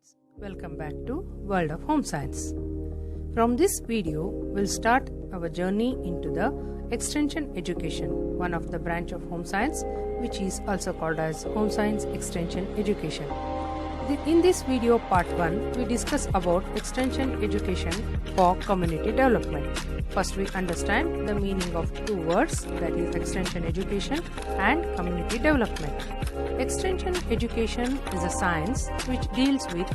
students, welcome back to World of Home Science. From this video, we'll start our journey into the Extension Education, one of the branch of Home Science, which is also called as Home Science Extension Education. In this video part 1, we discuss about Extension Education for Community Development. First, we understand the meaning of two words, that is Extension Education and Community Development. Extension Education is a science which deals with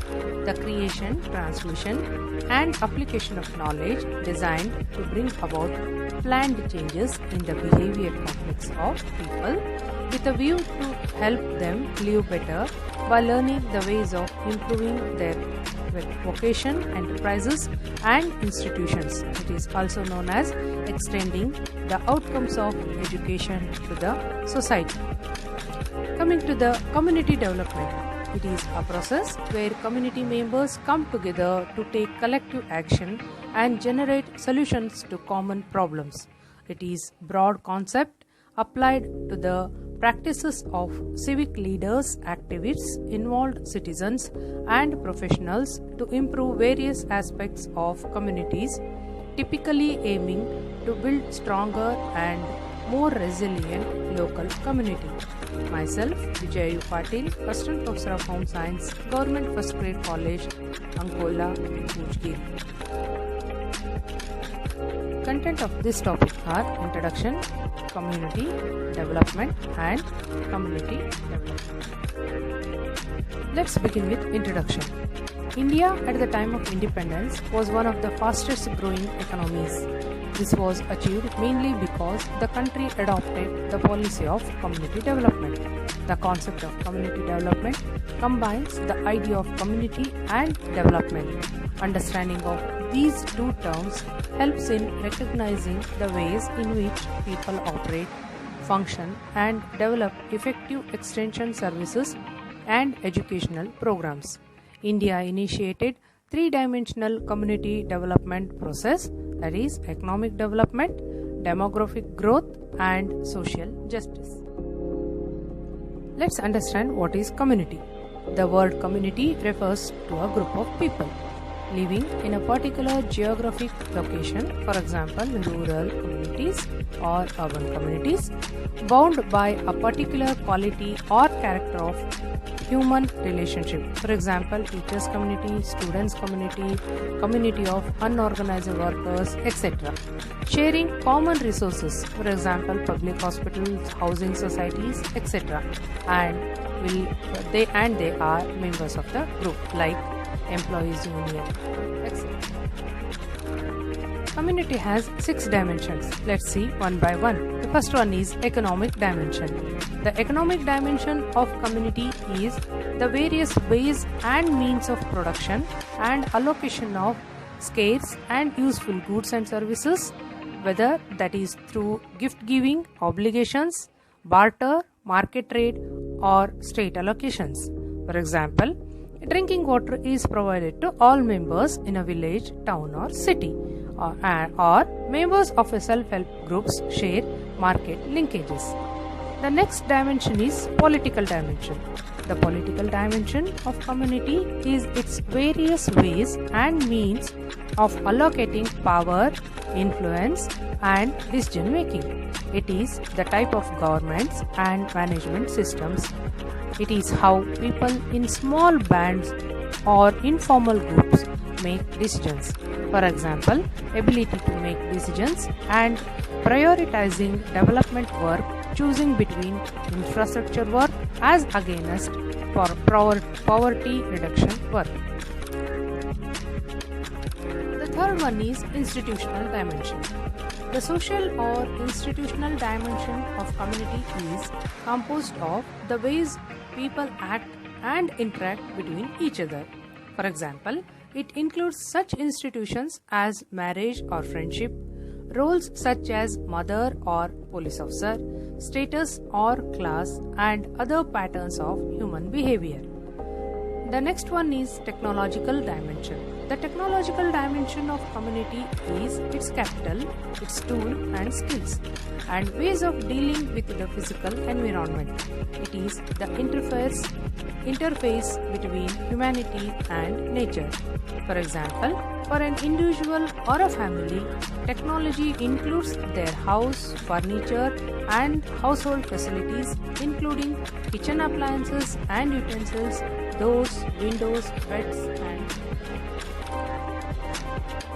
the creation, transmission and application of knowledge designed to bring about planned changes in the behavior complex of people with a view to help them live better by learning the ways of improving their vocation, enterprises and institutions. It is also known as extending the outcomes of education to the society. Coming to the community development, it is a process where community members come together to take collective action and generate solutions to common problems. It is a broad concept applied to the practices of civic leaders, activists, involved citizens and professionals to improve various aspects of communities, typically aiming to build stronger and more resilient local community. Myself, Vijay U. Patil, Assistant Professor of Home Science, Government First Grade College, Ankola, Pujgiri. Content of this topic are Introduction, Community Development and Community Development. Let's begin with Introduction. India at the time of independence was one of the fastest growing economies. This was achieved mainly because the country adopted the policy of community development. The concept of community development combines the idea of community and development. Understanding of these two terms helps in recognizing the ways in which people operate, function, and develop effective extension services and educational programs. India initiated three-dimensional community development process, that is economic development, demographic growth and social justice. Let's understand what is community. The word community refers to a group of people living in a particular geographic location, for example rural communities or urban communities, bound by a particular quality or character of human relationship, for example teachers community, students community, community of unorganized workers, etc. Sharing common resources, for example public hospitals, housing societies, etc. and they are members of the group like employees union, etc. Community has 6 dimensions. Let's see one by one. The first one is economic dimension. The economic dimension of community is the various ways and means of production and allocation of scarce and useful goods and services, whether that is through gift giving, obligations, barter, market trade or state allocations. For example, drinking water is provided to all members in a village, town or city, or members of a self-help groups share market linkages. The next dimension is political dimension. The political dimension of community is its various ways and means of allocating power, influence and decision making. It is the type of governments and management systems. It is how people in small bands or informal groups make decisions. For example, ability to make decisions and prioritizing development work, choosing between infrastructure work as against poverty reduction work. The third one is institutional dimension. The social or institutional dimension of community is composed of the ways people act and interact between each other. For example, it includes such institutions as marriage or friendship, roles such as mother or police officer, status or class, and other patterns of human behavior. The next one is technological dimension. The technological dimension of community is its capital, its tool and skills, and ways of dealing with the physical environment. It is the interface between humanity and nature. For example, for an individual or a family, technology includes their house, furniture, and household facilities, including kitchen appliances and utensils, doors, windows, beds, and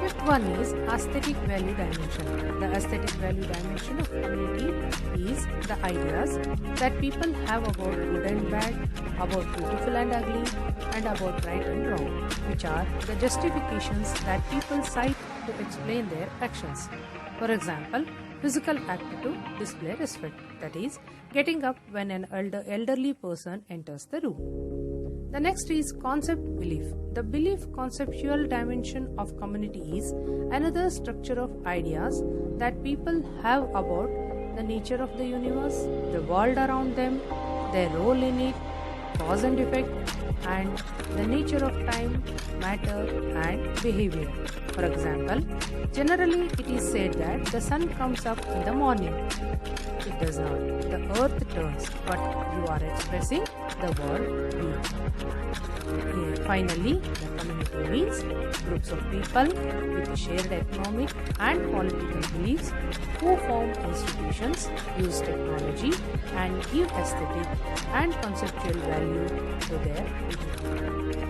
fifth one is aesthetic value dimension. The aesthetic value dimension of community is the ideas that people have about good and bad, about beautiful and ugly, and about right and wrong, which are the justifications that people cite to explain their actions. For example, physical act to display respect, that is, getting up when an elderly person enters the room. The next is concept belief. The belief conceptual dimension of community is another structure of ideas that people have about the nature of the universe, the world around them, their role in it, cause and effect, and the nature of time, matter, and behavior. For example, generally it is said that the sun comes up in the morning. It does not. The earth turns, but you are expressing the word we. Finally, the community means groups of people with shared economic and political beliefs who form institutions, use technology, and give aesthetic and conceptual value to their people.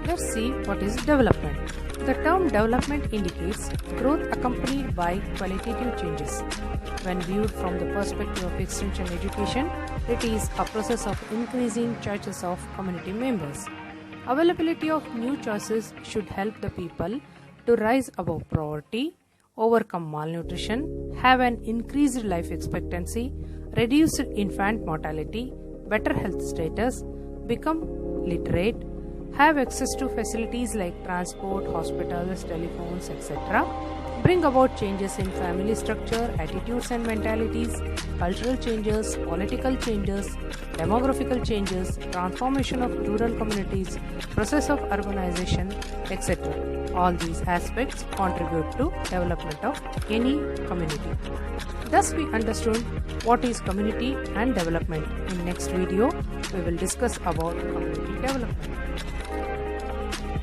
Let's see what is development. The term development indicates growth accompanied by qualitative changes. When viewed from the perspective of extension education, it is a process of increasing choices of community members. Availability of new choices should help the people to rise above poverty, overcome malnutrition, have an increased life expectancy, reduced infant mortality, better health status, become literate, have access to facilities like transport, hospitals, telephones, etc., bring about changes in family structure, attitudes and mentalities, cultural changes, political changes, demographical changes, transformation of rural communities, process of urbanization, etc. All these aspects contribute to development of any community. Thus we understood what is community and development. In next video, we will discuss about community development.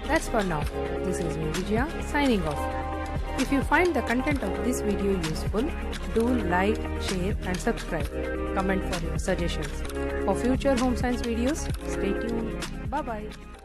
That's for now. This is me Vijaya signing off. If you find the content of this video useful, do like, share and subscribe. Comment for your suggestions. For future home science videos, stay tuned. Bye bye.